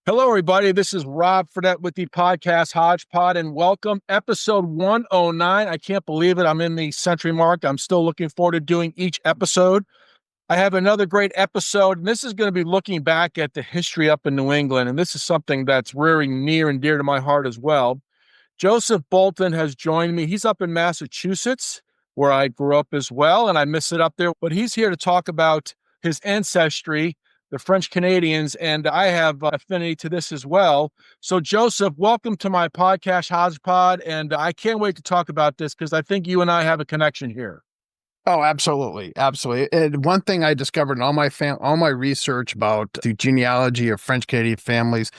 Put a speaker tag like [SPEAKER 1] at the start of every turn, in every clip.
[SPEAKER 1] Hello, everybody. This is Rob Fredette with the podcast HODGEPOD, and welcome episode 109. I can't believe it. I'm in the century mark. I'm still looking forward to doing each episode. I have another great episode, and this is going to be looking back at the history up in New England, and this is something that's rearing near and dear to my heart as well. Joseph Bolton has joined me. He's up in Massachusetts, where I grew up as well, and I miss it up there, but he's here to talk about his ancestry, the French Canadians, and I have affinity to this as well. So, Joseph, welcome to my podcast, HODGEPOD, and I can't wait to talk about this because I think you and I have a connection here.
[SPEAKER 2] Oh, absolutely. Absolutely. And one thing I discovered in all my research about the genealogy of French Canadian families,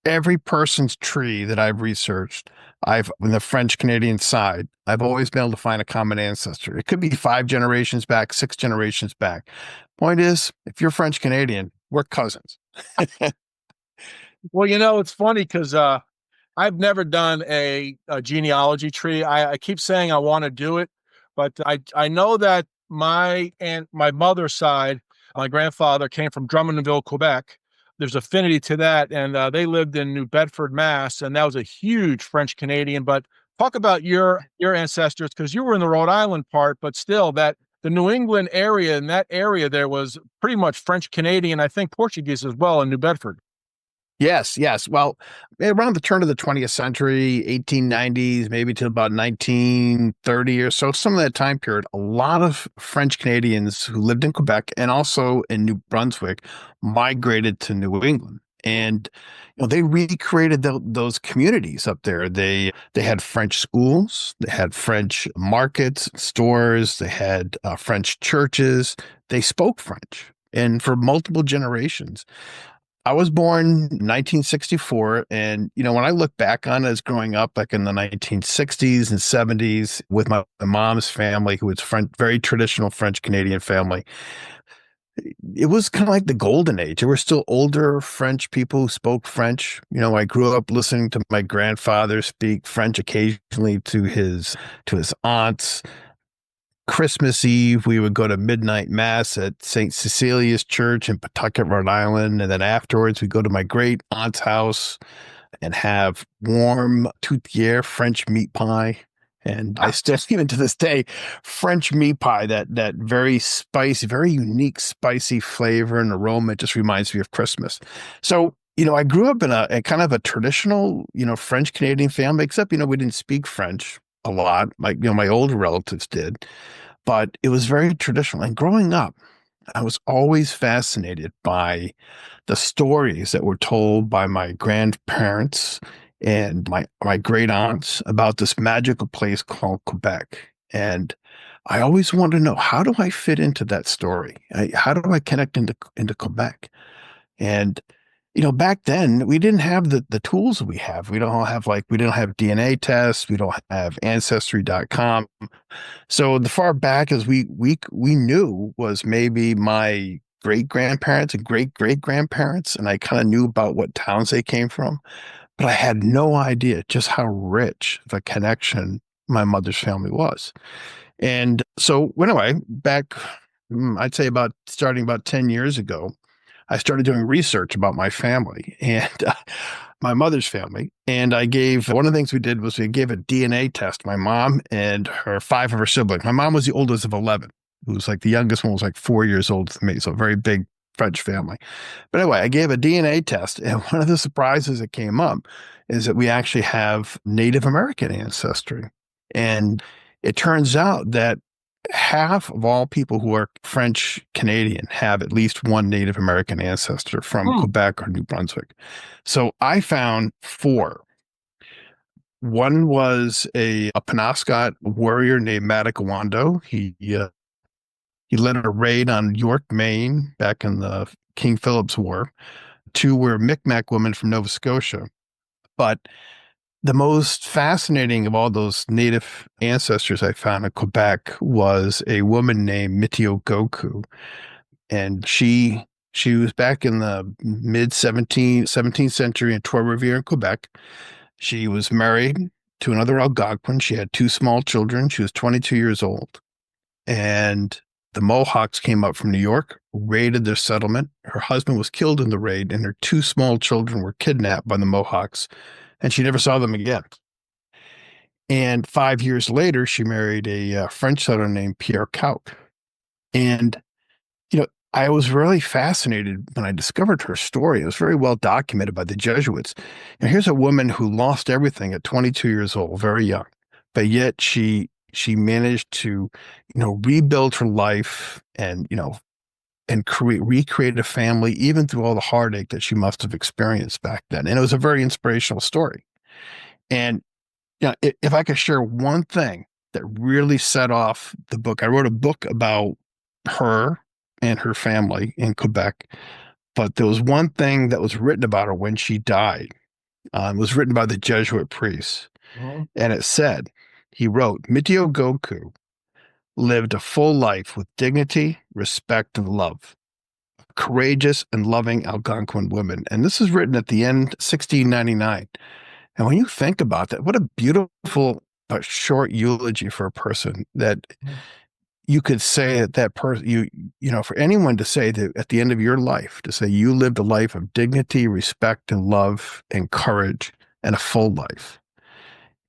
[SPEAKER 2] every person's tree that I've researched, I've on the French Canadian side, I've always been able to find a common ancestor. It could be 5 generations back, 6 generations back. Point is, if you're French Canadian, we're cousins.
[SPEAKER 1] Well, it's funny because I've never done a genealogy tree. I keep saying I want to do it, but I know that my mother's side, my grandfather came from Drummondville, Quebec. There's affinity to that, and they lived in New Bedford, Mass, and that was a huge French Canadian. But talk about your ancestors because you were in the Rhode Island part, but still that the New England area, in that area there was pretty much French Canadian, I think Portuguese as well in New Bedford.
[SPEAKER 2] Yes, yes. Well, around the turn of the 20th century, 1890s, maybe to about 1930 or so, some of that time period, a lot of French Canadians who lived in Quebec and also in New Brunswick migrated to New England. And they recreated those communities up there. They had French schools, they had French markets, stores, they had French churches. They spoke French, and for multiple generations. I was born 1964, and when I look back on it as growing up, like in the 1960s and 70s, with my mom's family, who was French, very traditional French Canadian family, it was kind of like the golden age. There were still older French people who spoke French. I grew up listening to my grandfather speak French occasionally to his aunts. Christmas Eve, we would go to midnight mass at St. Cecilia's Church in Pawtucket, Rhode Island. And then afterwards, we go to my great aunt's house and have warm tourtière French meat pie. And I still, even to this day, French meat pie, that very spicy, very unique spicy flavor and aroma, it just reminds me of Christmas. So, I grew up in a kind of a traditional, French Canadian family, except, we didn't speak French a lot. My older relatives did, but it was very traditional. And growing up, I was always fascinated by the stories that were told by my grandparents and my great aunts about this magical place called Quebec. And I always wanted to know, how do I fit into that story? How do I connect into Quebec? And back then we didn't have the tools that we have. We didn't have DNA tests. We don't have ancestry.com. So the far back as we knew was maybe my great grandparents and great great grandparents. And I kind of knew about what towns they came from, but I had no idea just how rich the connection my mother's family was. And so anyway, back, I'd say starting about 10 years ago, I started doing research about my family and my mother's family. And one of the things we did was we gave a DNA test, my mom and 5 of her siblings. My mom was the oldest of 11, who was like the youngest one was like 4 years older than me. So a very big French family. But anyway, I gave a DNA test. And one of the surprises that came up is that we actually have Native American ancestry. And it turns out that half of all people who are French Canadian have at least one Native American ancestor from Quebec or New Brunswick. So I found 4. One was a Penobscot warrior named Matagawando. He led a raid on York, Maine back in the King Philip's War. 2 were Micmac women from Nova Scotia. But the most fascinating of all those native ancestors I found in Quebec was a woman named Mitio Goku. And she was back in the mid-17th century in Trois-Rivières in Quebec. She was married to another Algonquin. She had 2 small children. She was 22 years old. And the Mohawks came up from New York raided their settlement. Her husband was killed in the raid, and her two small children were kidnapped by the Mohawks, and she never saw them again. And 5 years later, she married a French settler named Pierre Cauc. And, I was really fascinated when I discovered her story. It was very well documented by the Jesuits. And here's a woman who lost everything at 22 years old, very young, but yet she managed to, rebuild her life and, and recreate a family, even through all the heartache that she must have experienced back then. And it was a very inspirational story. And if I could share one thing that really set off the book, I wrote a book about her and her family in Quebec, but there was one thing that was written about her when she died. It was written by the Jesuit priests,
[SPEAKER 1] Mhm.
[SPEAKER 2] and it said, he wrote, Mitio Goku lived a full life with dignity, respect, and love. Courageous and loving Algonquin women. And this is written at the end, 1699. And when you think about that, what a beautiful short eulogy for a person that you could say that person, for anyone to say that at the end of your life, to say you lived a life of dignity, respect, and love and courage and a full life.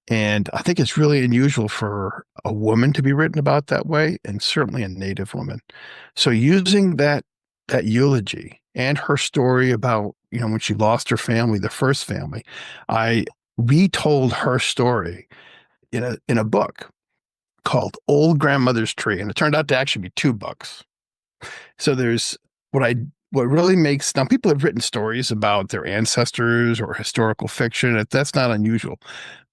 [SPEAKER 2] And I think it's really unusual for a woman to be written about that way, and certainly a Native woman. So using that eulogy and her story about, when she lost her family, the first family, I retold her story in a book called Old Grandmother's Tree. And it turned out to actually be two books. So there's what really makes, now people have written stories about their ancestors or historical fiction. That's not unusual.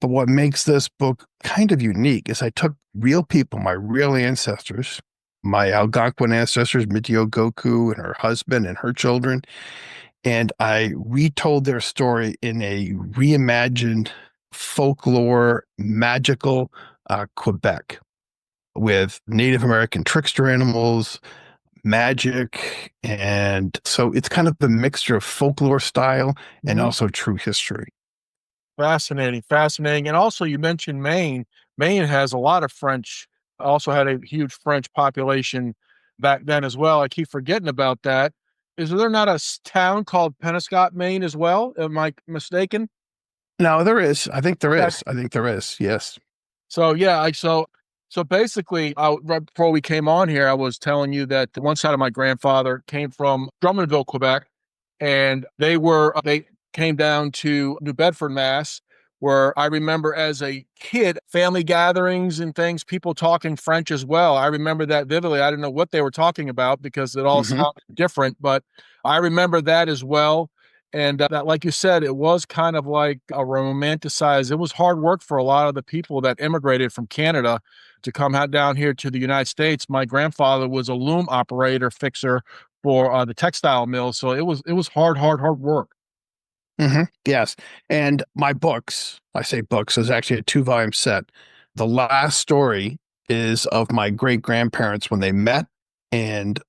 [SPEAKER 2] But what makes this book kind of unique is I took real people, my real ancestors, my Algonquin ancestors, Mitio Goku and her husband and her children, and I retold their story in a reimagined folklore, magical Quebec with Native American trickster animals, magic. And so it's kind of the mixture of folklore style and
[SPEAKER 1] Mhm.
[SPEAKER 2] also true history.
[SPEAKER 1] Fascinating, fascinating. And also, you mentioned Maine. Maine has a lot of French, also had a huge French population back then as well. I keep forgetting about that. Is there not a town called Penobscot, Maine as well? Am I mistaken?
[SPEAKER 2] No, there is. I think there
[SPEAKER 1] Yeah.
[SPEAKER 2] is. I think there is. Yes.
[SPEAKER 1] So yeah, so basically, right before we came on here, I was telling you that the one side of my grandfather came from Drummondville, Quebec, and they came down to New Bedford, Mass, where I remember as a kid, family gatherings and things, people talking French as well. I remember that vividly. I didn't know what they were talking about because it all
[SPEAKER 2] Hmm.
[SPEAKER 1] sounded different, but I remember that as well. And that, like you said, it was kind of like a romanticized. It was hard work for a lot of the people that immigrated from Canada to come down here to the United States. My grandfather was a loom operator fixer for the textile mill, so it was hard work.
[SPEAKER 2] Hmm. Yes. And my books, I say books, is actually a 2-volume set. The last story is of my great grandparents when they met and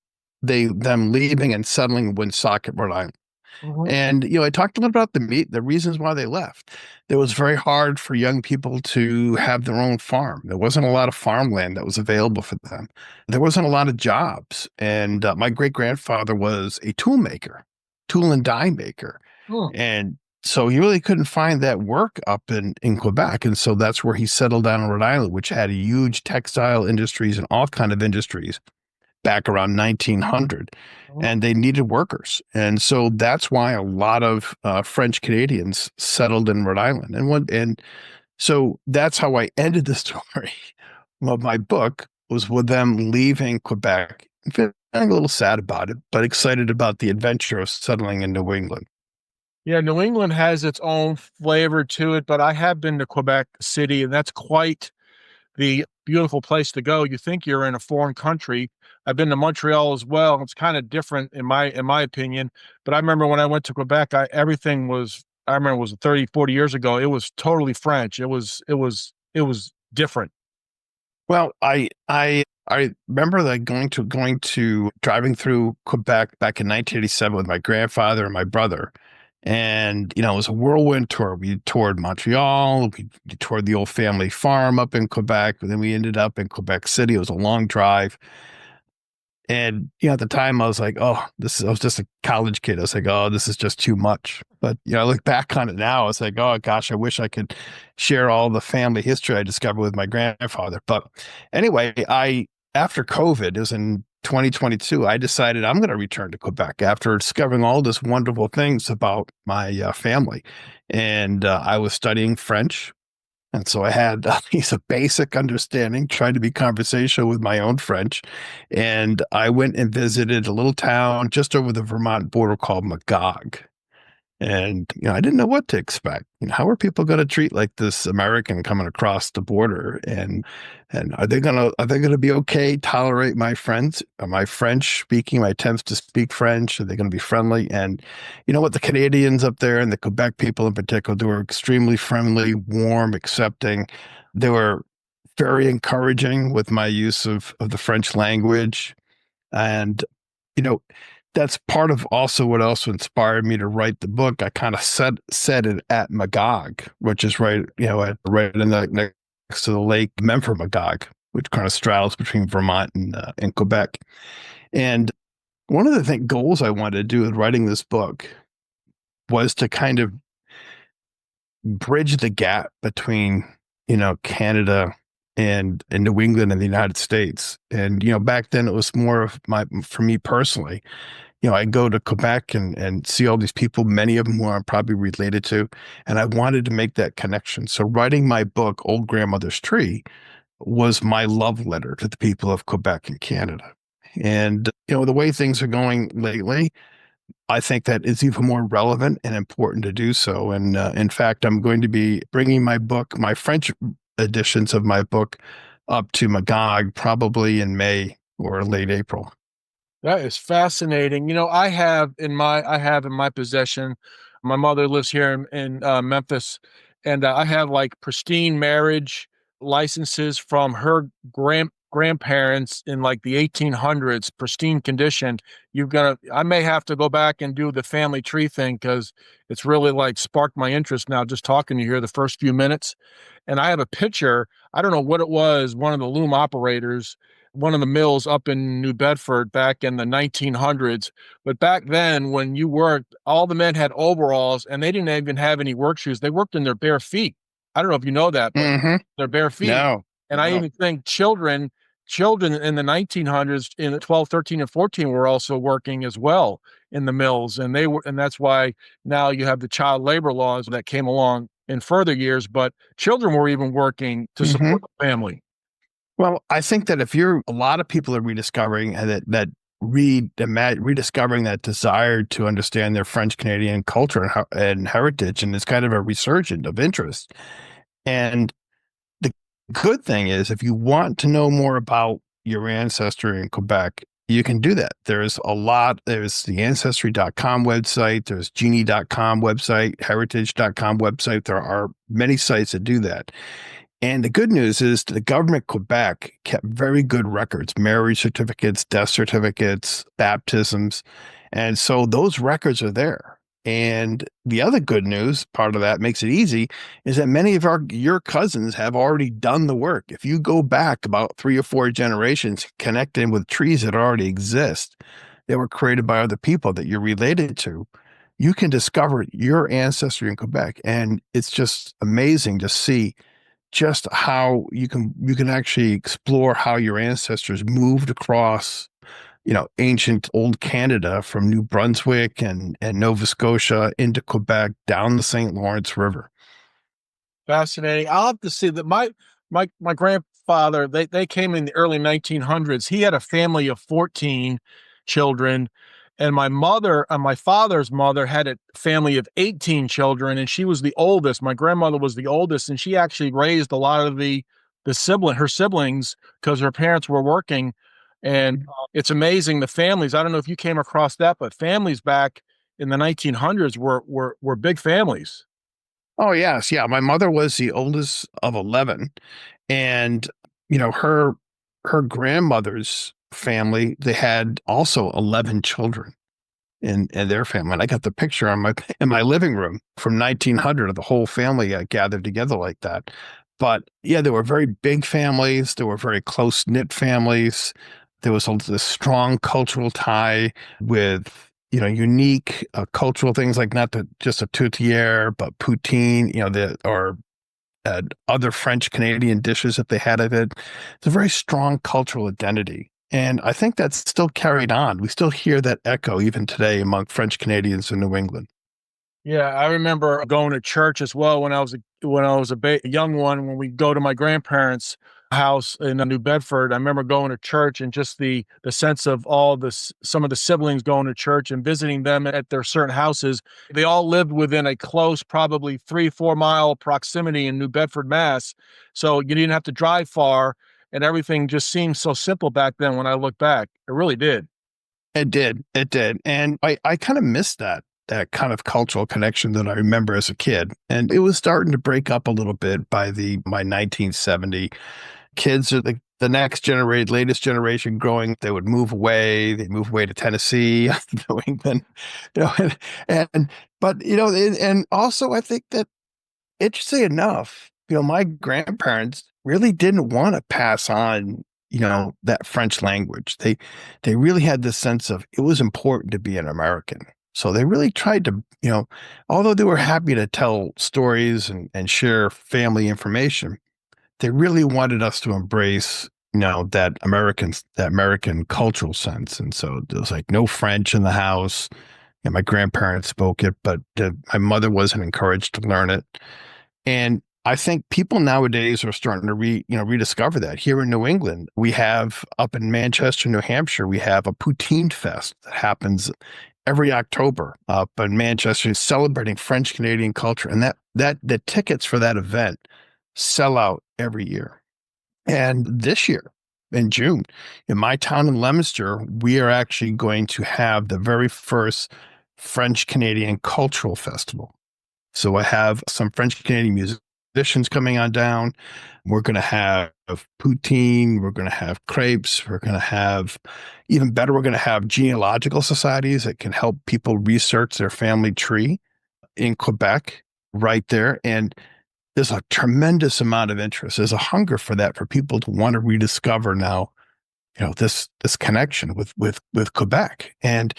[SPEAKER 2] them leaving and settling in Woonsocket, Rhode Island.
[SPEAKER 1] Mhm.
[SPEAKER 2] And, I talked a little about the reasons why they left. It was very hard for young people to have their own farm. There wasn't a lot of farmland that was available for them. There wasn't a lot of jobs. And my great grandfather was a tool maker, tool and die maker.
[SPEAKER 1] Mm.
[SPEAKER 2] And so he really couldn't find that work up in Quebec. And so that's where he settled down in Rhode Island, which had a huge textile industries and all kind of industries back around 1900,
[SPEAKER 1] Mhm.
[SPEAKER 2] and they needed workers. And so that's why a lot of French Canadians settled in Rhode Island. And so that's how I ended the story of my book, was with them leaving Quebec. Feeling a little sad about it, but excited about the adventure of settling in New England.
[SPEAKER 1] Yeah, New England has its own flavor to it, but I have been to Quebec City, and that's quite the beautiful place to go. You think you're in a foreign country. I've been to Montreal as well. It's kind of different in my opinion, but I remember when I went to Quebec, everything was I remember it was 30, 40 years ago. It was totally French. It was different.
[SPEAKER 2] Well, I remember that going to driving through Quebec back in 1987 with my grandfather and my brother. And, it was a whirlwind tour. We toured Montreal, we toured the old family farm up in Quebec, and then we ended up in Quebec City. It was a long drive. And at the time I was like, oh, I was just a college kid. I was like, oh, this is just too much. But I look back on it now, it's like, oh gosh, I wish I could share all the family history I discovered with my grandfather. But anyway, after COVID, it was in 2022, I decided I'm going to return to Quebec after discovering all this wonderful things about my family. And I was studying French. And so I had at least a basic understanding, trying to be conversational with my own French. And I went and visited a little town just over the Vermont border called Magog. And, I didn't know what to expect. How are people going to treat like this American coming across the border? And are they going to be okay, tolerate my friends, my French speaking, my attempts to speak French? Are they going to be friendly? And you know what? The Canadians up there and the Quebec people in particular, they were extremely friendly, warm, accepting. They were very encouraging with my use of the French language. And, you know, that's part of also what also inspired me to write the book. I kind of set it at Magog, which is right, right in the next to the lake Magog, which kind of straddles between Vermont and Quebec. And one of the goals I wanted to do with writing this book was to kind of bridge the gap between, Canada and New England and the United States. And, back then it was more of for me personally, I go to Quebec and see all these people, many of them who I'm probably related to, and I wanted to make that connection. So writing my book, Old Grandmother's Tree, was my love letter to the people of Quebec and Canada. And, the way things are going lately, I think that it's even more relevant and important to do so. And in fact, I'm going to be bringing my French editions of my book up to Magog probably in May or late April.
[SPEAKER 1] That is fascinating. I have in my possession, my mother lives here in Memphis, and I have like pristine marriage licenses from her grandparents in like the 1800s, pristine condition. I may have to go back and do the family tree thing because it's really like sparked my interest now just talking to you here the first few minutes. And I have a picture. I don't know what it was, one of the loom operators, one of the mills up in New Bedford back in the 1900s. But back then, when you worked, all the men had overalls and they didn't even have any work shoes. They worked in their bare feet. I don't know if you know that, but their bare feet.
[SPEAKER 2] No,
[SPEAKER 1] And I even think children in the 1900s in the 12, 13, and 14 were also working as well in the mills. And that's why now you have the child labor laws that came along in further years, but children were even working to support the family.
[SPEAKER 2] Well, I think that a lot of people are rediscovering rediscovering that desire to understand their French Canadian culture and heritage, and it's kind of a resurgence of interest. And the good thing is, if you want to know more about your ancestry in Quebec, you can do that. There's the ancestry.com website, there's genie.com website, heritage.com website. There are many sites that do that. And the good news is the government of Quebec kept very good records, marriage certificates, death certificates, baptisms. And so those records are there. And the other good news, part of that makes it easy, is that many of your cousins have already done the work. If you go back about 3 or 4 generations, connecting with trees that already exist, that were created by other people that you're related to, you can discover your ancestry in Quebec. And it's just amazing to see just how you can actually explore how your ancestors moved across, ancient old Canada from New Brunswick and Nova Scotia into Quebec down the St. Lawrence River.
[SPEAKER 1] Fascinating. I'll have to see that my grandfather, they came in the early 1900s. He had a family of 14 children, and my father's mother had a family of 18 children, and she was the oldest. My grandmother was the oldest, and she actually raised a lot of her siblings because her parents were working. And it's amazing the families. I don't know if you came across that, but families back in the 1900s were big families.
[SPEAKER 2] Oh yes, yeah. My mother was the oldest of 11, and her grandmother's family, they had also 11 children in their family. And I got the picture in my living room from 1900 of the whole family gathered together like that. But yeah, they were very big families. They were very close knit families. There was this strong cultural tie with, unique cultural things like not just a tourtière, but poutine, or other French Canadian dishes that they had of it. It's a very strong cultural identity. And I think that's still carried on. We still hear that echo even today among French Canadians in New England.
[SPEAKER 1] Yeah, I remember going to church as well when I was a young one. When we go to my grandparents' house in New Bedford, I remember going to church and just the sense of some of the siblings going to church and visiting them at their certain houses. They all lived within a close, probably 3-4 mile proximity in New Bedford, Mass. So you didn't have to drive far, and everything just seemed so simple back then. When I look back, it really did.
[SPEAKER 2] It did. It did. And I kind of missed that kind of cultural connection that I remember as a kid. And it was starting to break up a little bit by my 1970. Kids are the next generation, latest generation growing. They would move away. They'd move away to Tennessee, New England, but and also I think that, interestingly enough, my grandparents really didn't want to pass on, that French language. They really had this sense of it was important to be an American. So they really tried to, although they were happy to tell stories and share family information, they really wanted us to embrace, that American cultural sense. And so there was like no French in the house. And my grandparents spoke it, but my mother wasn't encouraged to learn it. And I think people nowadays are starting to rediscover that. Here in New England, we have up in Manchester, New Hampshire, we have a poutine fest that happens every October up in Manchester, celebrating French Canadian culture. And that the tickets for that event sell out every year. And this year, in June, in my town in Leominster, we are actually going to have the very first French Canadian Cultural Festival. So I have some French Canadian musicians coming on down. We're going to have poutine. We're going to have crepes. We're going to have, even better, we're going to have genealogical societies that can help people research their family tree in Quebec right there. And there's a tremendous amount of interest. There's a hunger for that, for people to want to rediscover now, this connection with Quebec. And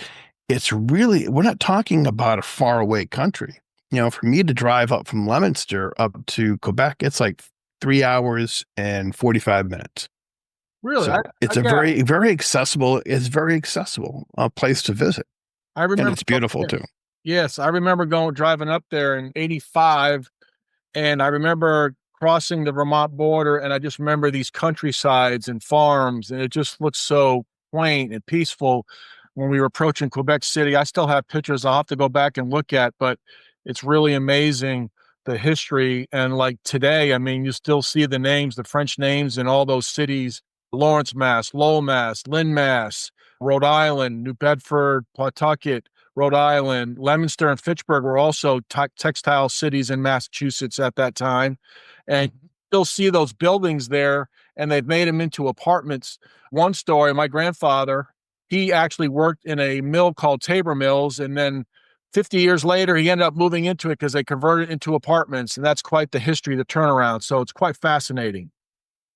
[SPEAKER 2] it's really, we're not talking about a faraway country. For me to drive up from Leominster up to Quebec, it's like 3 hours and 45 minutes.
[SPEAKER 1] Really,
[SPEAKER 2] So it's a
[SPEAKER 1] yeah,
[SPEAKER 2] very, very accessible place to visit.
[SPEAKER 1] I
[SPEAKER 2] And
[SPEAKER 1] remember.
[SPEAKER 2] it's beautiful too.
[SPEAKER 1] Yes, I remember driving up there in '85. And I remember crossing the Vermont border, and I just remember these countrysides and farms, and it just looked so quaint and peaceful when we were approaching Quebec City. I still have pictures I'll have to go back and look at, but it's really amazing the history. And like today, I mean, you still see the names, the French names in all those cities: Lawrence, Mass, Lowell, Mass, Lynn, Mass, Rhode Island, New Bedford, Pawtucket, Rhode Island, Leominster, and Fitchburg were also textile cities in Massachusetts at that time. And you still see those buildings there, and they've made them into apartments. One story, my grandfather, he actually worked in a mill called Tabor Mills, and then 50 years later, he ended up moving into it because they converted it into apartments, and that's quite the history, the turnaround. So it's quite fascinating.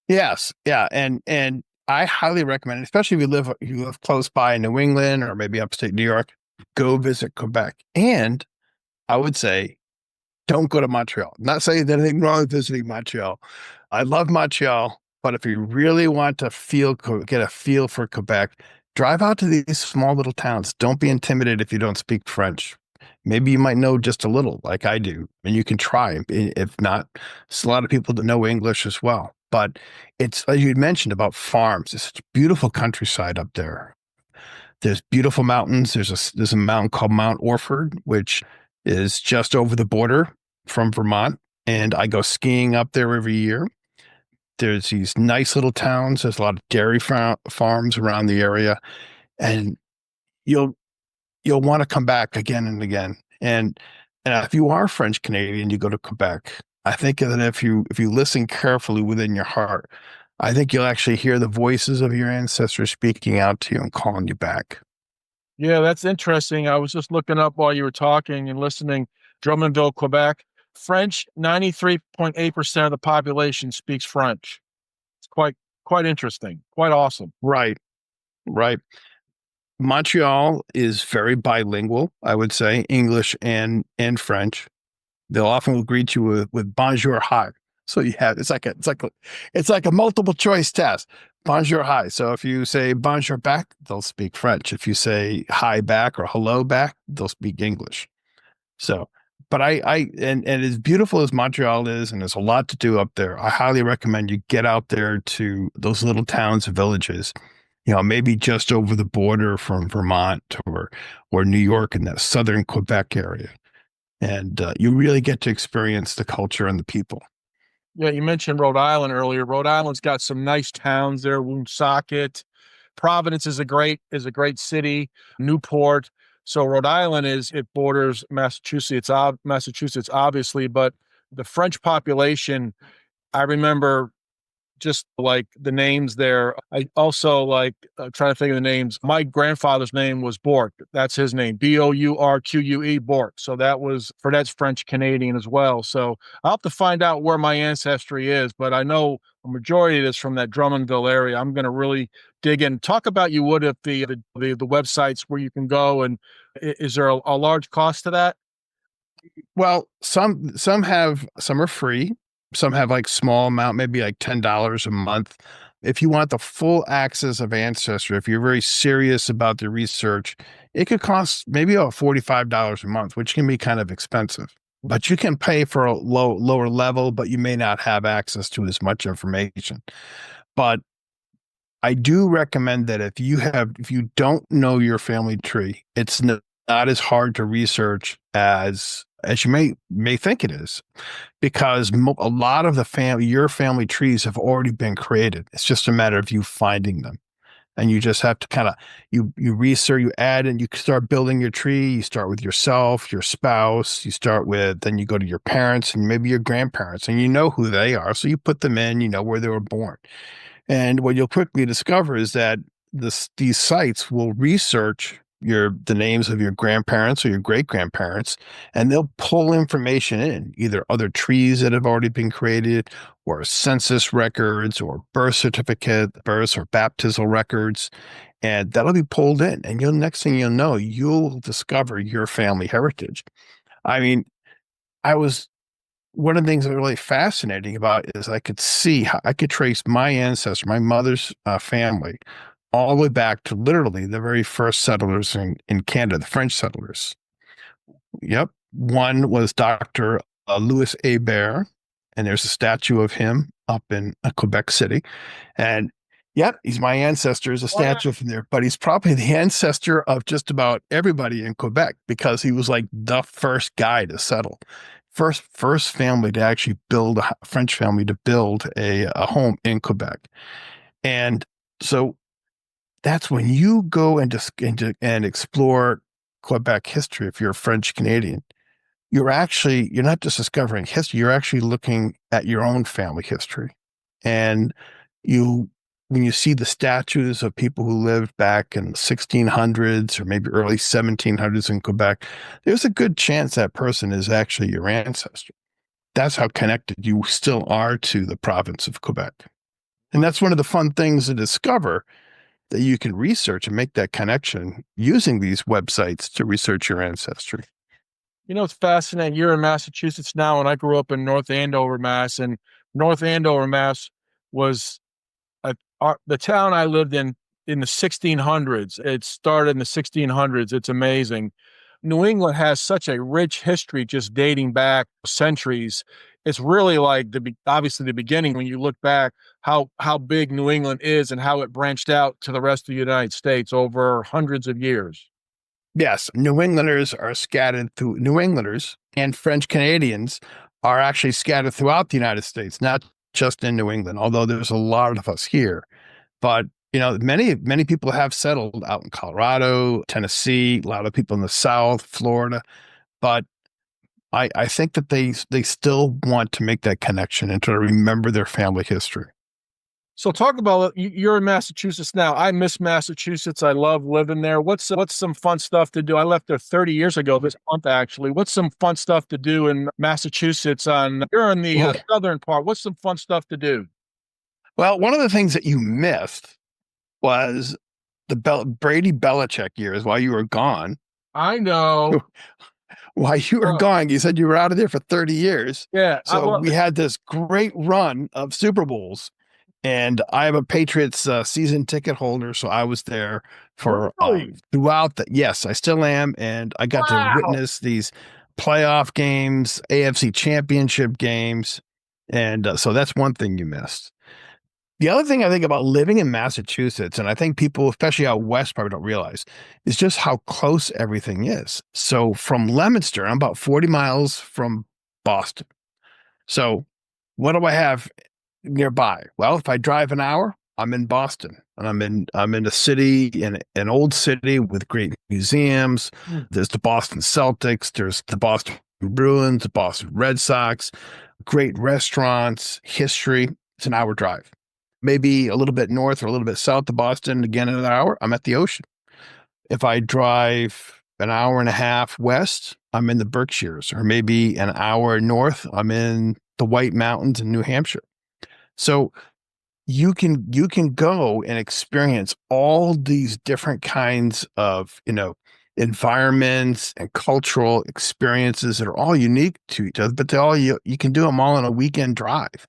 [SPEAKER 2] Yes. Yeah. And I highly recommend it, especially if you live close by in New England or maybe upstate New York, go visit Quebec. And I would say, don't go to Montreal. Not saying there's anything wrong with visiting Montreal. I love Montreal, but if you really want to get a feel for Quebec, drive out to these small little towns. Don't be intimidated if you don't speak French. Maybe you might know just a little, like I do, and you can try. If not, there's a lot of people that know English as well. But it's, as you mentioned, about farms. It's such a beautiful countryside up there. There's beautiful mountains. There's a mountain called Mount Orford, which is just over the border from Vermont, and I go skiing up there every year. There's these nice little towns. There's a lot of dairy farms around the area, and you'll want to come back again and again. And if you are French Canadian, you go to Quebec. I think that if you listen carefully within your heart, I think you'll actually hear the voices of your ancestors speaking out to you and calling you back.
[SPEAKER 1] Yeah, that's interesting. I was just looking up while you were talking and listening. Drummondville, Quebec. French, 93.8% of the population speaks French. It's quite interesting, quite awesome.
[SPEAKER 2] Right. right. Montreal is very bilingual, I would say, English and French. They'll often greet you with bonjour, hi. So you have it's like a multiple choice test. Bonjour, hi. So if you say bonjour back, they'll speak French. If you say hi back or hello back, they'll speak English. So, but and as beautiful as Montreal is, and there's a lot to do up there, I highly recommend you get out there to those little towns and villages. Maybe just over the border from Vermont or New York in that southern Quebec area, and you really get to experience the culture and the people.
[SPEAKER 1] Yeah, you mentioned Rhode Island earlier. Rhode Island's got some nice towns there. Woonsocket, Providence is a great city. Newport. So Rhode Island it borders Massachusetts obviously, but the French population. I remember just like the names there. I also like trying to think of the names. My grandfather's name was Bork. That's his name, Bourque, Bork. So that was Fredette's French Canadian as well. So I'll have to find out where my ancestry is, but I know a majority of it is from that Drummondville area. I'm going to really dig in. Talk about you would if the websites where you can go, and is there a large cost to that?
[SPEAKER 2] Well, some are free. Some have like small amount, maybe like $10 a month. If you want the full access of Ancestry, if you're very serious about the research, it could cost maybe about $45 a month, which can be kind of expensive. But you can pay for a lower level, but you may not have access to as much information. But I do recommend that if you don't know your family tree, it's not as hard to research as you may think it is, because a lot of your family trees have already been created. It's just a matter of you finding them, and you just have to kind of you research, you add, and you start building your tree. You start with yourself, your spouse. Then you go to your parents and maybe your grandparents, and you know who they are, so you put them in. You know where they were born. And what you'll quickly discover is that these sites will research the names of your grandparents or your great grandparents, and they'll pull information in, either other trees that have already been created, or census records, or births or baptismal records, and that'll be pulled in. And next thing you'll know, you'll discover your family heritage. I mean, I was one of the things that was really fascinating about it is I could see how I could trace my ancestor, my mother's family, all the way back to literally the very first settlers in Canada, the French settlers. Yep. One was Dr. Louis Hebert, and there's a statue of him up in Quebec City. And yep, he's my ancestor. There's a statue from there, but he's probably the ancestor of just about everybody in Quebec, because he was like the first guy to settle. First family to actually build a French family to build a home in Quebec. And so that's when you go and explore Quebec history. If you're a French Canadian, you're not just discovering history, you're actually looking at your own family history. And when you see the statues of people who lived back in the 1600s or maybe early 1700s in Quebec, there's a good chance that person is actually your ancestor. That's how connected you still are to the province of Quebec. And that's one of the fun things to discover, that you can research and make that connection using these websites to research your ancestry.
[SPEAKER 1] It's fascinating. You're in Massachusetts now, and I grew up in North Andover, Mass. And North Andover, Mass. was the town I lived in the 1600s. It started in the 1600s. It's amazing. New England has such a rich history, just dating back centuries. It's really like obviously the beginning when you look back how big New England is and how it branched out to the rest of the United States over hundreds of years.
[SPEAKER 2] Yes, New Englanders and French Canadians are actually scattered throughout the United States, not just in New England, although there's a lot of us here. But many people have settled out in Colorado, Tennessee, a lot of people in the South, Florida. But I think that they still want to make that connection and to remember their family history.
[SPEAKER 1] So talk about you're in Massachusetts now. I miss Massachusetts. I love living there. What's some fun stuff to do? I left there 30 years ago this month, actually. What's some fun stuff to do in Massachusetts? You're in the southern part. What's some fun stuff to do?
[SPEAKER 2] Well, one of the things that you missed was Brady Belichick years while you were gone.
[SPEAKER 1] I know.
[SPEAKER 2] While you were gone, you said you were out of there for 30 years.
[SPEAKER 1] Yeah.
[SPEAKER 2] So we had this great run of Super Bowls. And I am a Patriots season ticket holder, so I was there for
[SPEAKER 1] Really?
[SPEAKER 2] throughout the. Yes, I still am, and I got to
[SPEAKER 1] Wow.
[SPEAKER 2] witness these playoff games, AFC Championship games, and so that's one thing you missed. The other thing I think about living in Massachusetts, and I think people, especially out west, probably don't realize, is just how close everything is. So from Leominster, I'm about 40 miles from Boston. So what do I have nearby? Well, if I drive an hour, I'm in Boston, and I'm in a city, in an old city with great museums.
[SPEAKER 1] Hmm.
[SPEAKER 2] There's the Boston Celtics, there's the Boston Bruins, the Boston Red Sox, great restaurants, history. It's an hour drive. Maybe a little bit north or a little bit south of Boston, again another hour, I'm at the ocean. If I drive an hour and a half west, I'm in the Berkshires, or maybe an hour north, I'm in the White Mountains in New Hampshire. So you can go and experience all these different kinds of, environments and cultural experiences that are all unique to each other, but you can do them all in a weekend drive.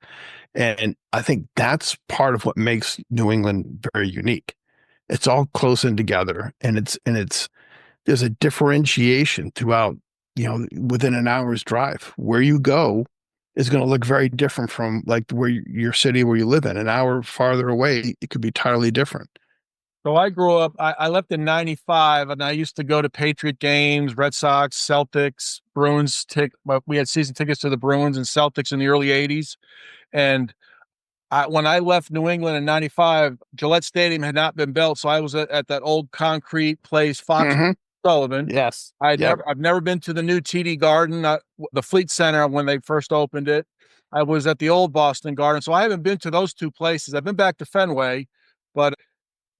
[SPEAKER 2] And I think that's part of what makes New England very unique. It's all close in together, and it's there's a differentiation throughout, within an hour's drive. Where you go is going to look very different from like where your city where you live in. An hour farther away, it could be entirely different.
[SPEAKER 1] So I grew up, I left in 95 and I used to go to Patriot games, Red Sox, Celtics, Bruins. We had season tickets to the Bruins and Celtics in the early 80s. And when I left New England in 95, Gillette Stadium had not been built. So I was at that old concrete place, Fox
[SPEAKER 2] Hmm.
[SPEAKER 1] Sullivan.
[SPEAKER 2] Yes. Yep.
[SPEAKER 1] I've never been to the new TD Garden, the Fleet Center when they first opened it. I was at the old Boston Garden. So I haven't been to those two places. I've been back to Fenway, but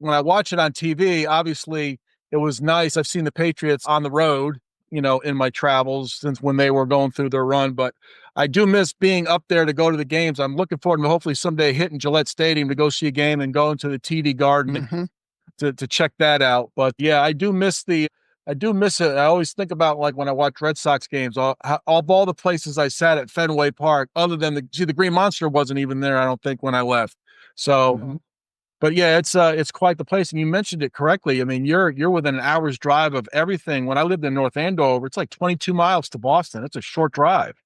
[SPEAKER 1] when I watch it on TV, obviously it was nice. I've seen the Patriots on the road, in my travels since when they were going through their run, but I do miss being up there to go to the games. I'm looking forward to hopefully someday hitting Gillette Stadium to go see a game and going to the TD Garden
[SPEAKER 2] Hmm.
[SPEAKER 1] to check that out. But yeah, I do miss it. I always think about like when I watch Red Sox games, of all the places I sat at Fenway Park, other than the Green Monster wasn't even there, I don't think, when I left. So,
[SPEAKER 2] Hmm.
[SPEAKER 1] but yeah, it's quite the place. And you mentioned it correctly. I mean, you're within an hour's drive of everything. When I lived in North Andover, it's like 22 miles to Boston. It's a short drive.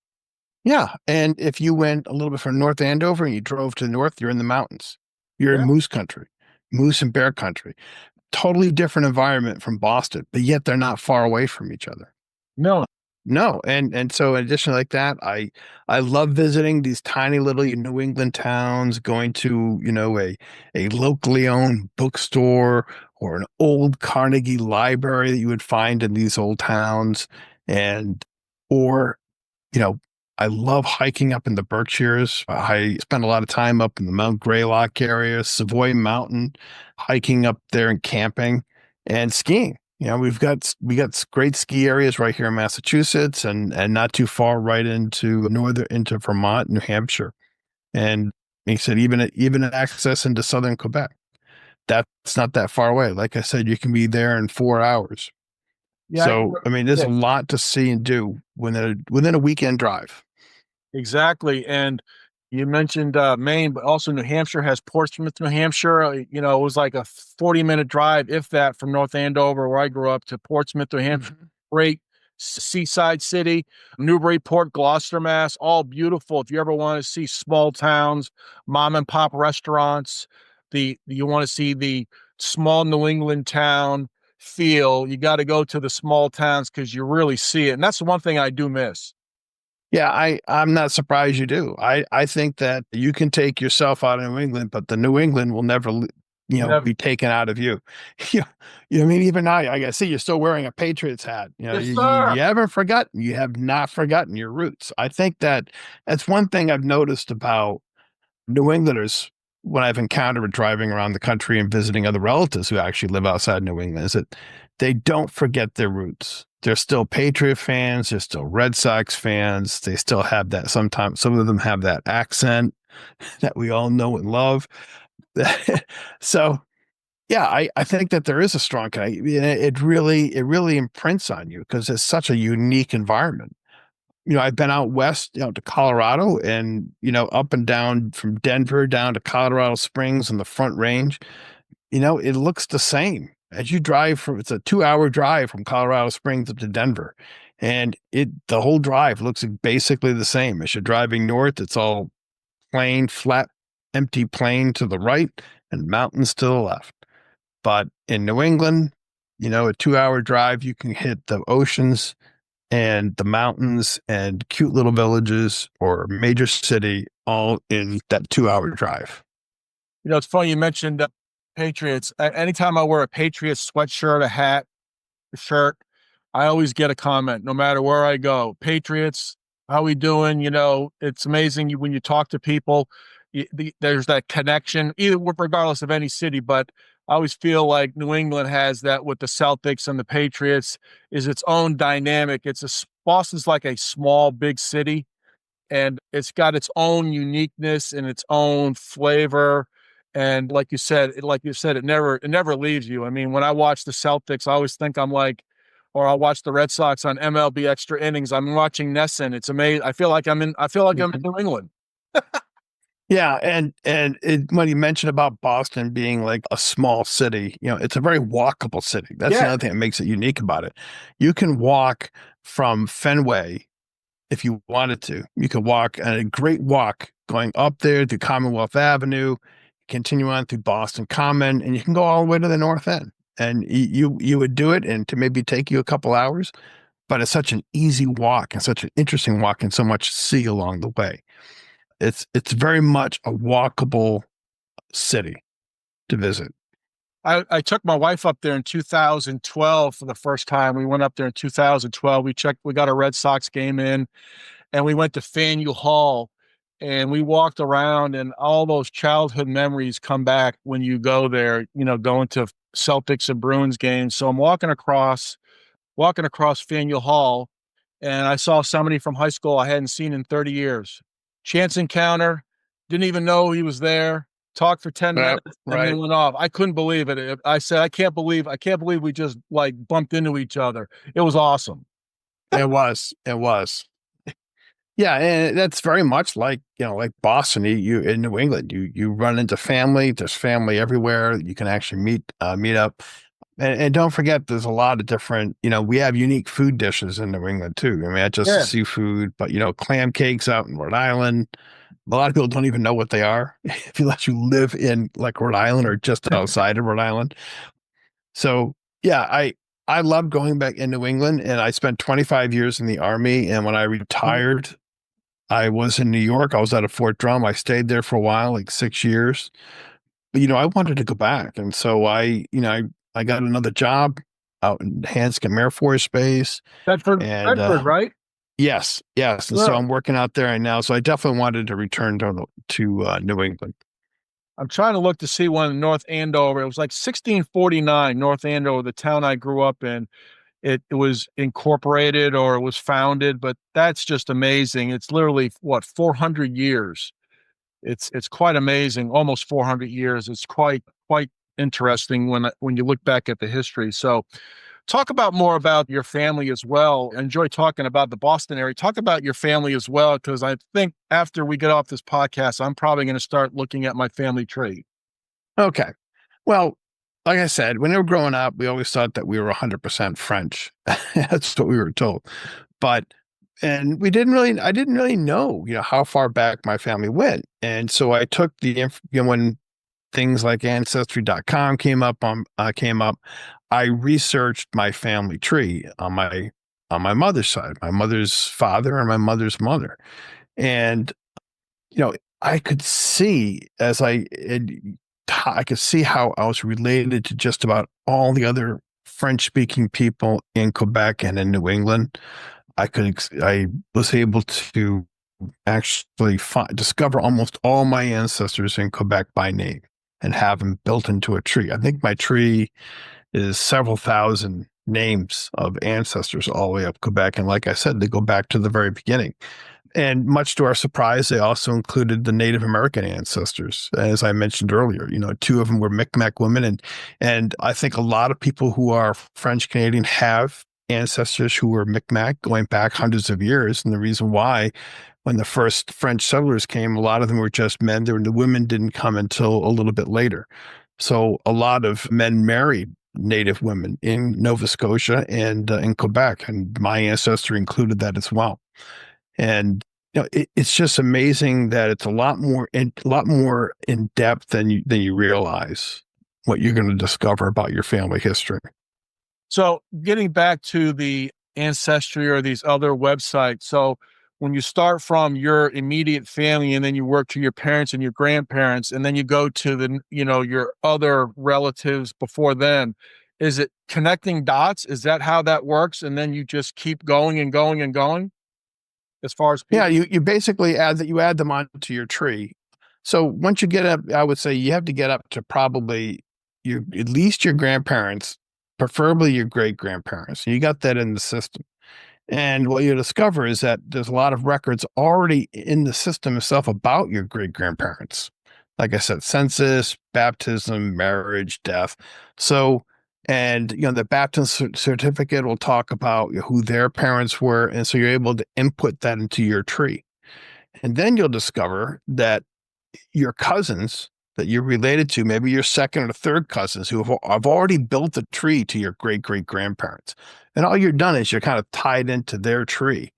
[SPEAKER 2] Yeah. And if you went a little bit from North Andover and you drove to the north, you're in the mountains. You're in
[SPEAKER 1] Yeah.
[SPEAKER 2] moose country, moose and bear country. Totally different environment from Boston, but yet they're not far away from each other.
[SPEAKER 1] No.
[SPEAKER 2] No, and so in addition like that, I love visiting these tiny little New England towns, going to, a locally owned bookstore or an old Carnegie library that you would find in these old towns. And or, you know, I love hiking up in the Berkshires. I spend a lot of time up in the Mount Greylock area, Savoy Mountain, hiking up there and camping and skiing. We got great ski areas right here in Massachusetts, and not too far right into Vermont, New Hampshire, and he said even access into southern Quebec. That's not that far away. Like I said, you can be there in 4 hours.
[SPEAKER 1] Yeah.
[SPEAKER 2] So I mean, there's
[SPEAKER 1] Yeah.
[SPEAKER 2] a lot to see and do within a weekend drive.
[SPEAKER 1] Exactly. And you mentioned Maine, but also New Hampshire has Portsmouth, New Hampshire. It was like a 40-minute drive, if that, from North Andover, where I grew up, to Portsmouth, New Hampshire.
[SPEAKER 2] Mhm.
[SPEAKER 1] Great seaside city. Newburyport, Gloucester, Mass. All beautiful. If you ever want to see small towns, mom and pop restaurants, you want to see the small New England town feel, you got to go to the small towns because you really see it. And that's the one thing I do miss.
[SPEAKER 2] Yeah, I'm not surprised you do. I think that you can take yourself out of New England, but the New England will never,
[SPEAKER 1] Never.
[SPEAKER 2] be taken out of you. you, I mean, even now, I see you're still wearing a Patriots hat.
[SPEAKER 1] Yes,
[SPEAKER 2] You
[SPEAKER 1] sir.
[SPEAKER 2] haven't forgotten. You have not forgotten your roots. I think that's one thing I've noticed about New Englanders when I've encountered driving around the country and visiting other relatives who actually live outside New England is that they don't forget their roots. They're still Patriot fans. They're still Red Sox fans. They still have that. Sometimes some of them have that accent that we all know and love. So Yeah, I think that there is a strong connection. It really imprints on you because it's such a unique environment. I've been out west, to Colorado and, up and down from Denver down to Colorado Springs and the Front Range. It looks the same as you drive from, it's a 2 hour drive from Colorado Springs up to Denver. And the whole drive looks basically the same. As you're driving north, it's all plain, flat, empty plain to the right and mountains to the left. But in New England, a 2 hour drive, you can hit the oceans and the mountains and cute little villages or major city all in that 2 hour drive.
[SPEAKER 1] It's funny you mentioned Patriots. Anytime I wear a Patriots sweatshirt, a hat, a shirt, I always get a comment no matter where I go. Patriots, how we doing? It's amazing when you talk to people, there's that connection, regardless of any city. But I always feel like New England has that with the Celtics and the Patriots is its own dynamic. Boston's like a small, big city, and it's got its own uniqueness and its own flavor. And like you said, it never leaves you. I mean, when I watch the Celtics, I always think or I'll watch the Red Sox on MLB Extra Innings. I'm watching NESN. It's amazing. I feel like I'm in New England.
[SPEAKER 2] Yeah, when you mentioned about Boston being like a small city, it's a very walkable city. That's
[SPEAKER 1] Yeah.
[SPEAKER 2] another thing that makes it unique about it. You can walk from Fenway if you wanted to. You could walk a great walk going up there to Commonwealth Avenue, continue on through Boston Common, and you can go all the way to the North End. And you would do it, and to maybe take you a couple hours, but it's such an easy walk and such an interesting walk, and so much to see along the way. It's very much a walkable city to visit.
[SPEAKER 1] I took my wife up there in 2012 for the first time. We went up there in 2012. We got a Red Sox game in, and we went to Faneuil Hall, and we walked around, and all those childhood memories come back when you go there, going to Celtics and Bruins games. So I'm walking across Faneuil Hall, and I saw somebody from high school I hadn't seen in 30 years. Chance encounter, didn't even know he was there. Talked for 10
[SPEAKER 2] Right,
[SPEAKER 1] minutes and
[SPEAKER 2] right.
[SPEAKER 1] then went off. I couldn't believe it. I said, I can't believe we just like bumped into each other. It was awesome.
[SPEAKER 2] It was. Yeah, and that's very much like, like Boston. You in New England, you run into family. There's family everywhere. You can actually meet up. And don't forget, there's a lot of different, we have unique food dishes in New England too. I mean, not just the
[SPEAKER 1] Yeah.
[SPEAKER 2] seafood, but, clam cakes out in Rhode Island. A lot of people don't even know what they are if you let you live in like Rhode Island or just outside of Rhode Island. So yeah, I love going back in New England, and I spent 25 years in the Army. And when I retired, I was in New York. I was at a Fort Drum. I stayed there for a while, like 6 years. But I wanted to go back, and so I got another job out in Hanscom Air Force Base, and
[SPEAKER 1] Bedford, right?
[SPEAKER 2] yes, and so
[SPEAKER 1] Yeah.
[SPEAKER 2] I'm working out there right now. So I definitely wanted to return to New England.
[SPEAKER 1] I'm trying to look to see one in North Andover. It was like 1649, North Andover, the town I grew up in. It was incorporated or it was founded, but that's just amazing. It's literally what, 400 years. It's quite amazing, almost 400 years. It's quite interesting when you look back at the history. So talk about more about your family as well. I enjoy talking about the Boston area. Talk about your family as well, because I think after we get off this podcast, I'm probably going to start looking at my family tree.
[SPEAKER 2] Okay. Well, like I said, when we were growing up, we always thought that we were 100% French. That's what we were told. But and I didn't really know, how far back my family went. And so I took when things like ancestry.com came up, I researched my family tree on my mother's side, my mother's father and my mother's mother. And I could see I could see how I was related to just about all the other French speaking people in Quebec and in New England. I was able to actually discover almost all my ancestors in Quebec by name and have them built into a tree. I think my tree is several thousand names of ancestors all the way up Quebec. And like I said, they go back to the very beginning. And much to our surprise, they also included the Native American ancestors, as I mentioned earlier. Two of them were Micmac women, and I think a lot of people who are French Canadian have ancestors who were Micmac going back hundreds of years. And the reason why, when the first French settlers came, a lot of them were just men. The women didn't come until a little bit later. So a lot of men married Native women in Nova Scotia and in Quebec, and my ancestry included that as well. And it's just amazing that it's a lot more in depth than you realize what you're going to discover about your family history.
[SPEAKER 1] So getting back to the Ancestry or these other websites. So when you start from your immediate family and then you work to your parents and your grandparents, and then you go to your other relatives before then, is it connecting dots? Is that how that works? And then you just keep going and going and going as far as people?
[SPEAKER 2] Yeah, you basically add them onto your tree. So once you get up, I would say you have to get up to probably at least your grandparents, preferably your great grandparents. You got that in the system. And what you discover is that there's a lot of records already in the system itself about your great grandparents. Like I said, census, baptism, marriage, death. So, and the baptism certificate will talk about who their parents were. And so you're able to input that into your tree. And then you'll discover that your cousins that you're related to, maybe your second or third cousins who have already built a tree to your great great grandparents. And all you're done is you're kind of tied into their tree.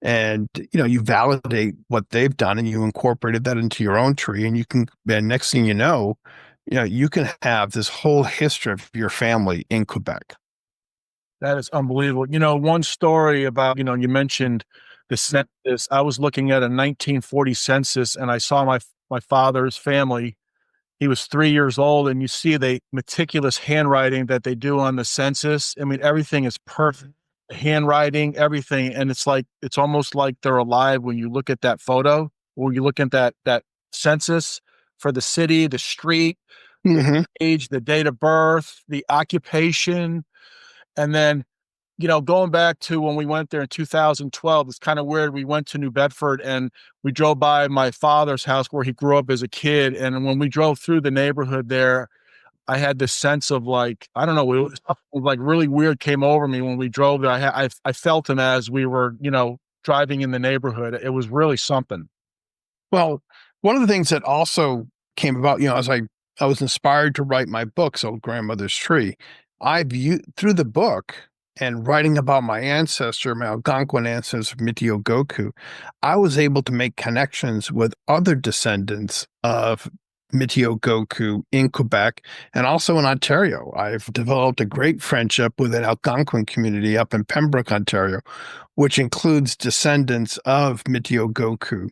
[SPEAKER 2] And you validate what they've done and you incorporated that into your own tree. And next thing you can have this whole history of your family in Quebec.
[SPEAKER 1] That is unbelievable. One story about, you mentioned the census. I was looking at a 1940 census and I saw my father's family. He was 3 years old, and you see the meticulous handwriting that they do on the census. I mean, everything is perfect. Handwriting, everything. And it's almost like they're alive when you look at that photo, when you look at that census for the city, the street,
[SPEAKER 2] Mm-hmm.
[SPEAKER 1] the age, the date of birth, the occupation. And then, going back to when we went there in 2012, it's kind of weird. We went to New Bedford and we drove by my father's house where he grew up as a kid. And when we drove through the neighborhood there, I had this sense of I don't know, it was like really weird came over me when we drove there. I felt him as we were, driving in the neighborhood. It was really something.
[SPEAKER 2] Well, one of the things that also came about, as I was inspired to write my book, Old Grandmother's Tree, I viewed through the book and writing about my ancestor, my Algonquin ancestor, Mitio Goku, I was able to make connections with other descendants of Mitio Goku in Quebec and also in Ontario. I've developed a great friendship with an Algonquin community up in Pembroke, Ontario, which includes descendants of Mitio Goku,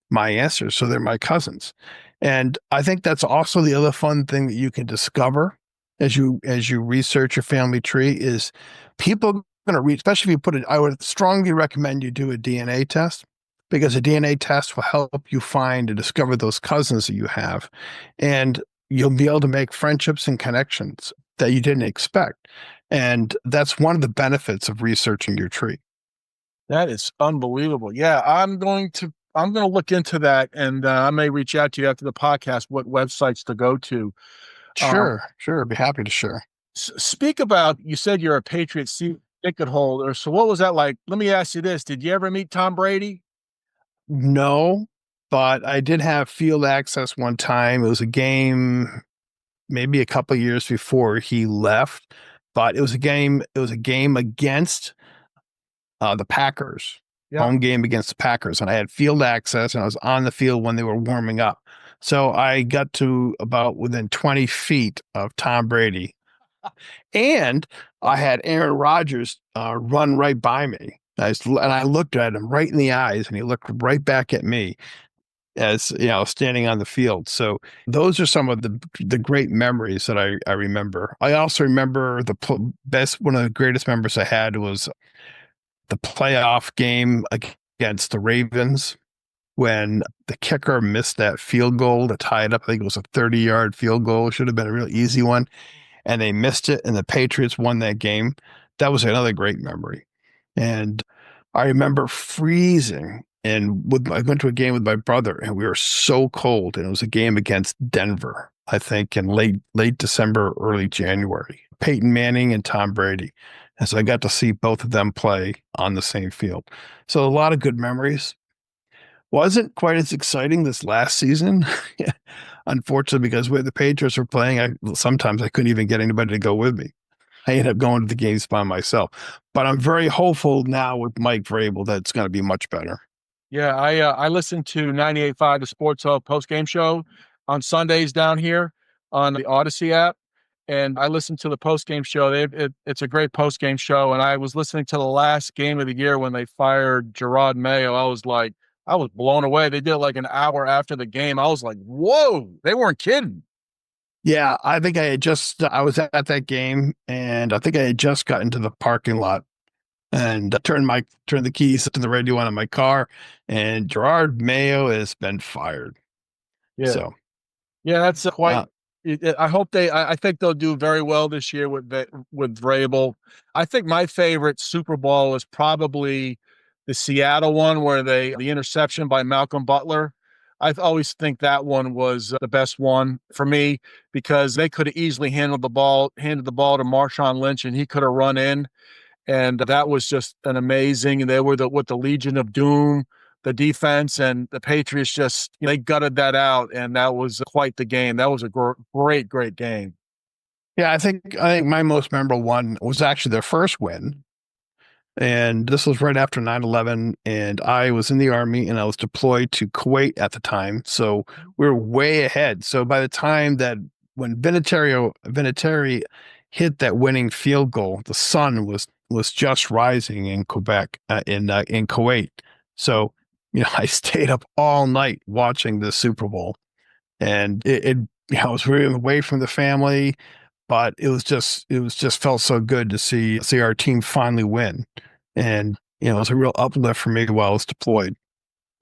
[SPEAKER 2] my ancestors. So they're my cousins. And I think that's also the other fun thing that you can discover as you research your family tree is people are going to read, especially if you put it, I would strongly recommend you do a DNA test because a DNA test will help you find and discover those cousins that you have. And you'll be able to make friendships and connections that you didn't expect. And that's one of the benefits of researching your tree.
[SPEAKER 1] That is unbelievable. Yeah, I'm going to look into that, and I may reach out to you after the podcast what websites to go to.
[SPEAKER 2] Sure. I'd be happy to share.
[SPEAKER 1] Speak about, you said you're a Patriot ticket holder. So what was that like? Let me ask you this. Did you ever meet Tom Brady?
[SPEAKER 2] No, but I did have field access one time. It was a game maybe a couple of years before he left, but it was a game against the Packers,
[SPEAKER 1] Yeah.
[SPEAKER 2] home game against the Packers. And I had field access and I was on the field when they were warming up. So I got to about within 20 feet of Tom Brady. And I had Aaron Rodgers run right by me. And I looked at him right in the eyes and he looked right back at me as standing on the field. So those are some of the great memories that I remember. I also remember one of the greatest memories I had was the playoff game against the Ravens when the kicker missed that field goal to tie it up. I think it was a 30-yard field goal. It should have been a real easy one. And they missed it, and the Patriots won that game. That was another great memory. And I remember freezing And I went to a game with my brother, and we were so cold, and it was a game against Denver, I think, in late December, early January. Peyton Manning and Tom Brady. And so I got to see both of them play on the same field. So a lot of good memories. Wasn't quite as exciting this last season, unfortunately, because where the Patriots were playing, sometimes I couldn't even get anybody to go with me. I ended up going to the games by myself. But I'm very hopeful now with Mike Vrabel that it's going to be much better.
[SPEAKER 1] Yeah, I listen to 98.5, the Sports Hub post-game show on Sundays down here on the Odyssey app, and I listen to the post-game show. It's a great post-game show, and I was listening to the last game of the year when they fired Gerard Mayo. I was blown away. They did it like an hour after the game. I was like, whoa, they weren't kidding.
[SPEAKER 2] Yeah, I think I was at that game, and I think I had just got into the parking lot and turned the keys to the radio on in my car, and Gerard Mayo has been fired.
[SPEAKER 1] Yeah.
[SPEAKER 2] So,
[SPEAKER 1] Yeah, that's quite.
[SPEAKER 2] uh,
[SPEAKER 1] I hope I think they'll do very well this year with Vrabel. I think my favorite Super Bowl is probably the Seattle one where the interception by Malcolm Butler. I always think that one was the best one for me because they could have easily handed the ball to Marshawn Lynch, and he could have run in, and that was just an amazing. They were with the Legion of Doom, the defense, and the Patriots just they gutted that out, and that was quite the game. That was a great game.
[SPEAKER 2] yeah, I think my most memorable one was actually their first win. And this was right after 9/11, and I was in the army and I was deployed to Kuwait at the time. So we were way ahead. So by the time that when Vinatieri hit that winning field goal, the sun was just rising in Quebec, in Kuwait. So, I stayed up all night watching the Super Bowl, and I was really away from the family, but it was just felt so good to see our team finally win. And, it was a real uplift for me while I was deployed.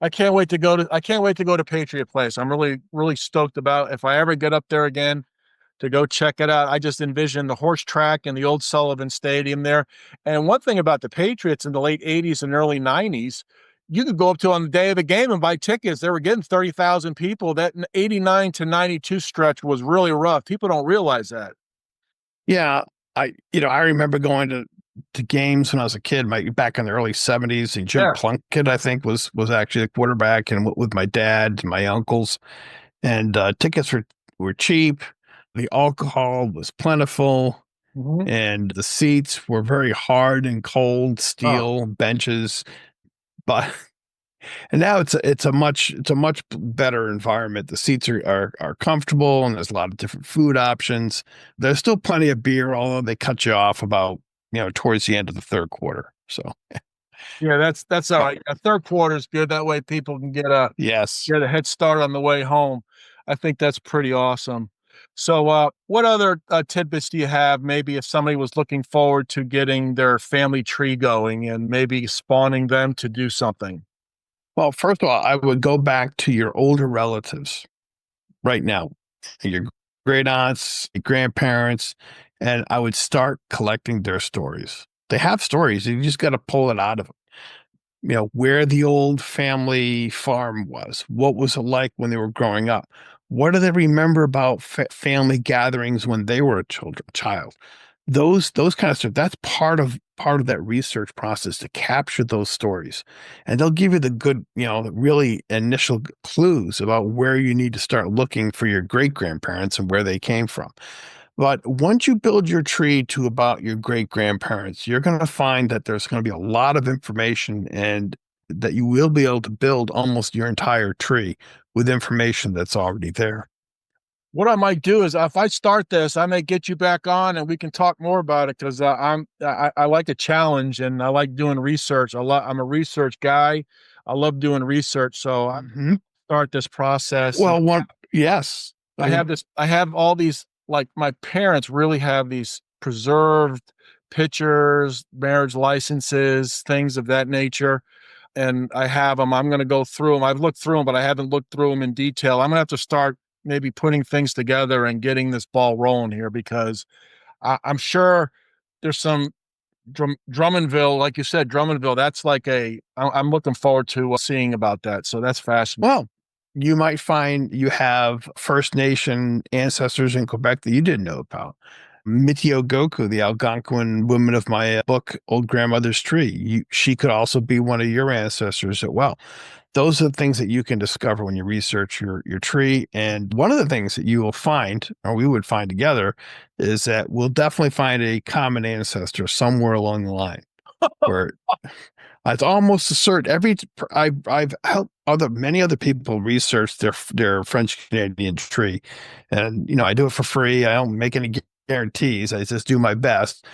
[SPEAKER 1] I can't wait to go to Patriot Place. I'm really stoked about if I ever get up there again to go check it out. I just envision the horse track and the old Sullivan Stadium there. And one thing about the Patriots in the late 80s and early 90s, you could go up to on the day of the game and buy tickets. They were getting 30,000 people. That 89 to 92 stretch was really rough. People don't realize that.
[SPEAKER 2] Yeah, I remember going to games when I was a kid, back in the early '70s, and Jim
[SPEAKER 1] Yeah.
[SPEAKER 2] Plunkett, I think, was actually the quarterback, and with my dad and my uncles, and tickets were cheap. The alcohol was plentiful,
[SPEAKER 1] Mhm.
[SPEAKER 2] and the seats were very hard and cold
[SPEAKER 1] Oh,
[SPEAKER 2] steel benches. But and now it's a much better environment. The seats are comfortable, and there's a lot of different food options. There's still plenty of beer, although they cut you off about towards the end of the third quarter. So,
[SPEAKER 1] yeah, that's all
[SPEAKER 2] but
[SPEAKER 1] right. A third quarter is good. That way people can
[SPEAKER 2] yes.
[SPEAKER 1] get a head start on the way home. I think that's pretty awesome. So, what other tidbits do you have? Maybe if somebody was looking forward to getting their family tree going and maybe spawning them to do something.
[SPEAKER 2] Well, first of all, I would go back to your older relatives right now, your great aunts, your grandparents, and I would start collecting their stories. They have stories. You just got to pull it out of them. Where the old family farm was, what was it like when they were growing up? What do they remember about family gatherings when they were a child? Those kind of stuff. That's part of that research process to capture those stories, and they'll give you the good, really initial clues about where you need to start looking for your great grandparents and where they came from. But once you build your tree to about your great grandparents, you're going to find that there's going to be a lot of information, and that you will be able to build almost your entire tree with information that's already there.
[SPEAKER 1] What I might do is if I start this, I may get you back on and we can talk more about it because I like a challenge and I like doing research. I'm a research guy. I love doing research, so I
[SPEAKER 2] Mhm.
[SPEAKER 1] start this process. And
[SPEAKER 2] Well, yes.
[SPEAKER 1] I have all these, like my parents really have these preserved pictures, marriage licenses, things of that nature. And I have them. I'm going to go through them. I've looked through them, but I haven't looked through them in detail. I'm going to have to start maybe putting things together and getting this ball rolling here because I'm sure there's some Drummondville, like you said, Drummondville. That's like I'm looking forward to seeing about that. So that's fascinating.
[SPEAKER 2] Well, you might find you have First Nation ancestors in Quebec that you didn't know about. Mitio Goku, the Algonquin woman of my book, Old Grandmother's Tree, she could also be one of your ancestors as well. Those are the things that you can discover when you research your tree. And one of the things that you will find, or we would find together, is that we'll definitely find a common ancestor somewhere along the line where it's almost a certain I've helped many other people research their French Canadian tree, and I do it for free. I don't make any guarantees. I just do my best,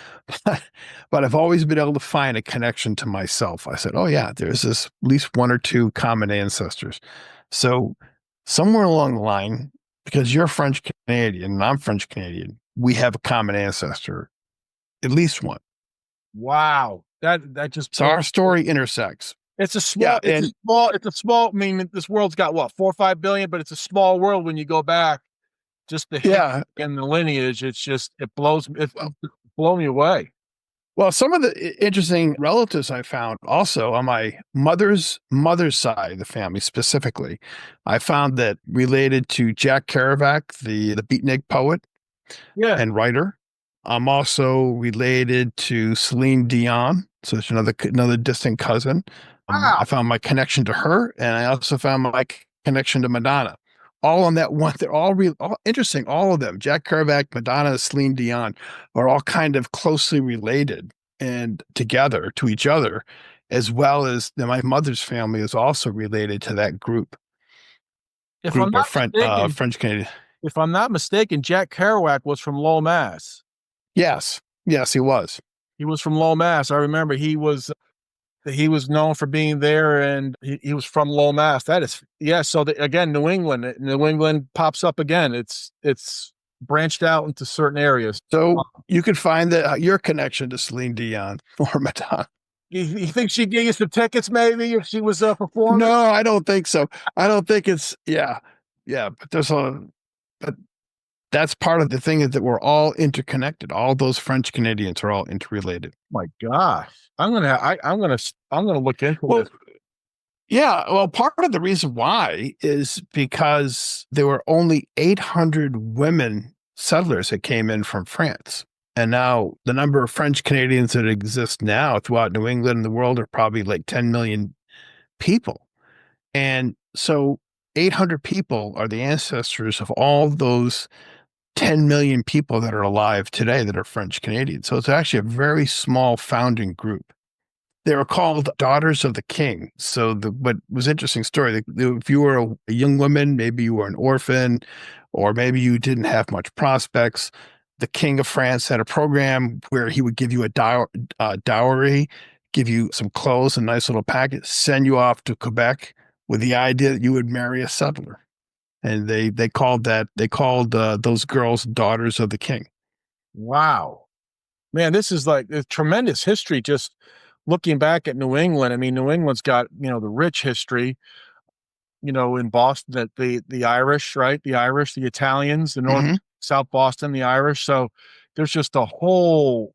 [SPEAKER 2] but I've always been able to find a connection to myself. I said, oh yeah, there's this at least one or two common ancestors. So somewhere along the line, because you're French Canadian and I'm French Canadian, we have a common ancestor, at least one.
[SPEAKER 1] Wow. That just
[SPEAKER 2] So our story intersects.
[SPEAKER 1] it's a small,
[SPEAKER 2] Yeah,
[SPEAKER 1] it's a
[SPEAKER 2] and
[SPEAKER 1] small, it's a small. I mean, this world's got what, 4 or 5 billion, but it's a small world when you go back. Just the history
[SPEAKER 2] yeah,
[SPEAKER 1] and the lineage, it blows it
[SPEAKER 2] well,
[SPEAKER 1] blow me away.
[SPEAKER 2] well, some of the interesting relatives I found also on my mother's side of the family specifically, I found that related to Jack Kerouac, the beatnik poet
[SPEAKER 1] Yeah.
[SPEAKER 2] and writer. I'm also related to Celine Dion, so it's another distant cousin. I
[SPEAKER 1] Wow.
[SPEAKER 2] found my connection to her, and I also found my connection to Madonna. All on that one. They're all real, all interesting. All of them, Jack Kerouac, Madonna, Celine Dion, are all kind of closely related and together to each other, as well as my mother's family is also related to that
[SPEAKER 1] If I'm
[SPEAKER 2] group of
[SPEAKER 1] not mistaken,
[SPEAKER 2] French Canadian.
[SPEAKER 1] if I'm not mistaken, Jack Kerouac was from Lowell, Mass.
[SPEAKER 2] Yes, yes, he was.
[SPEAKER 1] He was from Lowell, Mass. I remember he was known for being there, and he was from Lowell, Mass. That is, yeah. So again, New England pops up again. It's branched out into certain areas.
[SPEAKER 2] So you could find that your connection to Celine Dion or Madonna.
[SPEAKER 1] You think she gave you some tickets, maybe, if she was performing?
[SPEAKER 2] No, I don't think so. I don't think it's yeah. But but that's part of the thing is that we're all interconnected. All those French Canadians are all interrelated.
[SPEAKER 1] My gosh, I'm gonna look into
[SPEAKER 2] Well,
[SPEAKER 1] this.
[SPEAKER 2] yeah. Well, part of the reason why is because there were only 800 women settlers that came in from France. And now the number of French Canadians that exist now throughout New England and the world are probably like 10 million people. And so 800 people are the ancestors of all those 10 million people that are alive today that are French Canadian. So it's actually a very small founding group. They were called Daughters of the King. So what was interesting story, if you were a young woman, maybe you were an orphan, or maybe you didn't have much prospects, the King of France had a program where he would give you a dowry, give you some clothes, a nice little packet, send you off to Quebec with the idea that you would marry a settler. And they called those girls Daughters of the King.
[SPEAKER 1] Wow, man, this is like a tremendous history. Just looking back at New England, I mean, New England's got the rich history. In Boston, that the Irish, right? The Irish, the Italians, the North
[SPEAKER 2] Hmm.
[SPEAKER 1] South Boston, the Irish. So there's just a whole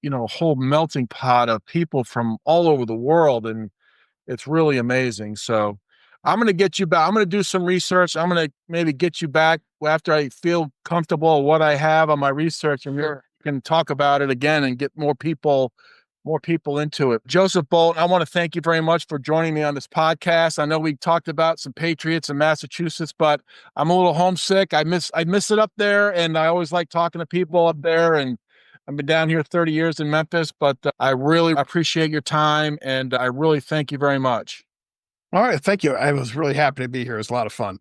[SPEAKER 1] melting pot of people from all over the world, and it's really amazing. So I'm going to get you back. I'm going to do some research. I'm going to maybe get you back after I feel comfortable with what I have on my research, and we can talk about it again and get more people into it. Joseph Bolton, I want to thank you very much for joining me on this podcast. I know we talked about some Patriots in Massachusetts, but I'm a little homesick. I miss it up there, and I always like talking to people up there. And I've been down here 30 years in Memphis, but I really appreciate your time, and I really thank you very much.
[SPEAKER 2] All right. Thank you. I was really happy to be here. It was a lot of fun.